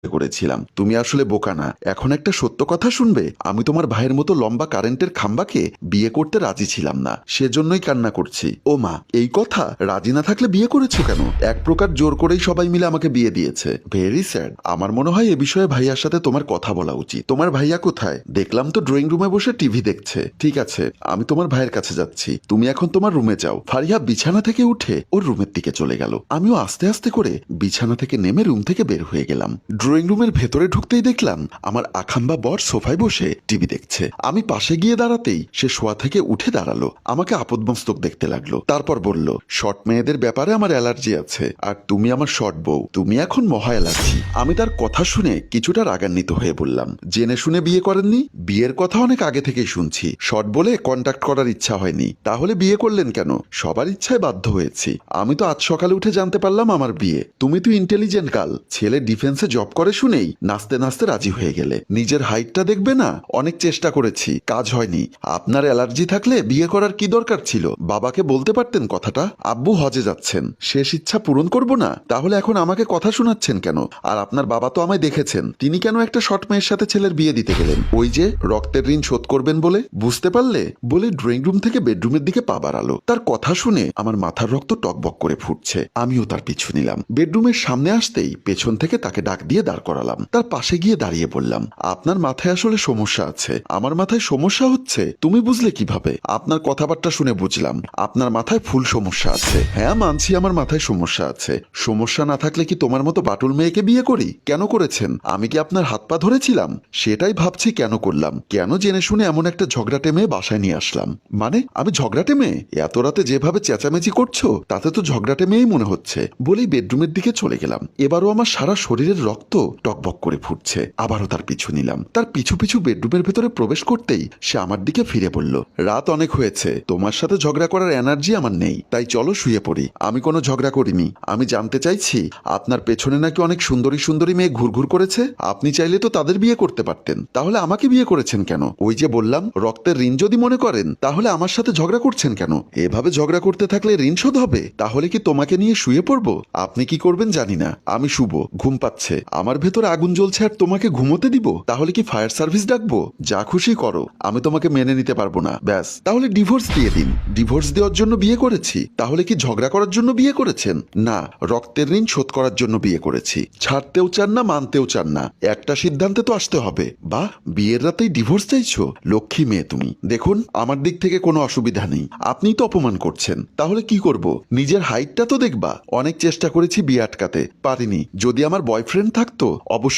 করেছিলাম। তুমি আসলে বোকা না। এখন একটা সত্য কথা শুনবে? আমি তোমার ভাইয়ের মতো লম্বা কারেন্টের খাম্বাকে বিয়ে করতে রাজি ছিলাম না, সেজন্যই কান্না করছি। ও মা, এই কথা? রাজি না থাকলে বিয়ে করেছো কেন? এক প্রকার জোর করেই সবাই মিলে আমাকে বিয়ে দিয়েছে। Very sad. আমার মনে হয় এ বিষয়ে ভাইয়ার সাথে তোমার কথা বলা উচিত। তোমার ভাইয়া কোথায়? দেখলাম তো ড্রয়িং রুমে বসে টিভি দেখছে। ঠিক আছে, আমি তোমার ভাইয়ের কাছে যাচ্ছি, তুমি এখন তোমার রুমে যাও। ফারিয়া বিছানা থেকে উঠে ওর রুমের দিকে চলে গেল। আমিও আস্তে আস্তে করে বিছানা থেকে নেমে রুম থেকে বের হয়ে গেলাম। ড্রয়িং রুমের ভেতরে ঢুকতেই দেখলাম আমার আখাম্বা বর সোফায় বসে টিভি দেখছে। আমি পাশে গিয়ে দাঁড়াতেই সে শোয়া থেকে উঠে দাঁড়ালো, আমাকে আপদমস্তক দেখতে লাগলো। তারপর বলল, শর্ট মেয়েদের ব্যাপারে আমার অ্যালার্জি আছে, আর তুমি আমার শর্ট বউ, তুমি এখন মহা অ্যালার্জি। আমি তার কথা শুনে কিছুটা রাগান্বিত হয়ে বললাম, জেনে শুনে বিয়ে করেননি? বিয়ের কথা অনেক আগে থেকেই শুনছি, শর্ট বলে কন্ট্যাক্ট করার ইচ্ছা হয়নি। তাহলে বিয়ে করলেন কেন? সবার ইচ্ছায় বাধ্য হয়েছি। আমি তো আজ সকালে উঠে জানতে পারলাম আমার বিয়ে। তুমি তো ইন্টেলিজেন্ট গার্ল, ছেলে ডিফেন্সে জব করে শুনেই নাচতে নাচতে রাজি হয়ে গেলে। নিজের হাইটটা দেখবে না? অনেক চেষ্টা করেছি, কাজ হয়নি। আপনার অ্যালার্জি থাকলে বিয়ে করার কি দরকার ছিল? বাবাকে বলতে পারতেন কথাটা। আব্বু হজে যাচ্ছেন, শেষ ইচ্ছা পূরণ করব না? তাহলে এখন আমাকে কথা শোনাচ্ছেন কেন? আর আপনার বাবা তো আমায় দেখেছেন, তিনি কেন একটা শর্ট মেয়ের সাথে ছেলের বিয়ে দিতে গেলেন? ওই যে রক্তের ঋণ শোধ করবেন বলে। বুঝতে পারলে? বলে ড্রয়িং রুম থেকে বেডরুমের দিকে পা বাড়ালো। তার কথা শুনে আমার মাথার রক্ত টকবক করে ফুটছে। আমিও তার পিছু নিলাম। বেডরুমের সামনে আসতেই পেছন থেকে তাকে ডাক দিয়ে দাঁড় করালাম। তার পাশে গিয়ে দাঁড়িয়ে বললাম, আপনার মাথায় আসলে সমস্যা আছে। আমার মাথায় সমস্যা হচ্ছে? তুমি বুঝলে কিভাবে? আপনার কথাবার্তা শুনে বুঝলাম আপনার মাথায় ফুল সমস্যা আছে। হ্যাঁ, মানছি আমার মাথায় সমস্যা আছে। সমস্যা না থাকলে কি তোমার মতো বাটুল মেয়েকে বিয়ে করি? কেন করেছেন? আমি কি আপনার হাত পা ধরেছিলাম? সেটাই ভাবছি কেন করলাম। কেন জেনে শুনে এমন একটা ঝগড়াটে মেয়ে বাসায় নিয়ে আসলাম? মানে আমি ঝগড়াটে মেয়ে? এত রাতে যেভাবে চেঁচামেচি করছো তাতে তো ঝগড়াটে মেয়েই মনে হচ্ছে। বলেই বেডরুমের দিকে চলে গেলাম। এবারও আমার সারা শরীরের রক্ত টকবক করে ফুটছে। আবারও তার পিছু নিলাম। তার পিছু পিছু বেডরুমের ভেতরে প্রবেশ করতেই সে আমার দিকে ফিরে বলল, রাত অনেক হয়েছে, তোমার সাথে ঝগড়া করার এনার্জি আমার নেই, তাই চলো শুয়ে পড়ি। আমি কোনো ঝগড়া করিনি। আমি জানতে চাইছি, আপনার পেছনে নাকি অনেক সুন্দরী সুন্দরী মেয়ে ঘুরঘুর করেছে। আপনি চাইলে তো তাদের বিয়ে করতে পারতেন, তাহলে আমাকে বিয়ে করেছেন কেন? ওই যে বললাম, রক্তের ঋণ যদি মনে করেন তাহলে আমার সাথে ঝগড়া করছেন কেন? এভাবে ঝগড়া করতে থাকলে ঋণ শোধ হবে? তাহলে কি তোমাকে নিয়ে শুয়ে পড়বো? আপনি কি করবেন জানি না, আমি শুব। ঘুম পাচ্ছে, আমার ভেতরে আগুন জ্বলছে, আর তোমাকে ঘুমোতে দিব? তাহলে কি ফায়ার সার্ভিস ডাকবো? যা খুশি করো, আমি তোমাকে মেনে নিতে পারবো না। ব্যাস, তাহলে ডিভোর্স দিয়ে দিন। ডিভোর্স দেওয়ার জন্য বিয়ে করেছি, তাহলে কি ঝগড়া করার জন্য বিয়ে করেছেন? না, রক্তের ঋণ শোধ করার জন্য বিয়ে করেছি। ছাড়তেও চান না, মানতেও চান না, একটা সিদ্ধান্তে তো আসতে হবে। বাহ, বিয়ের রাতেই ডিভোর্স চাইছো? লক্ষ্মী মেয়ে তুমি। দেখুন, আমার দিক থেকে কোনো অসুবিধা নেই, আপনিই তো অপমান করছেন। তাহলে কি করব? নিজের হাইটটা তো দেখবা। অনেক চেষ্টা করেছি বিয়ে আটকাতে, পারিনি। যদি আমার বয়ফ্রেন্ড থাকতো অবশ্যই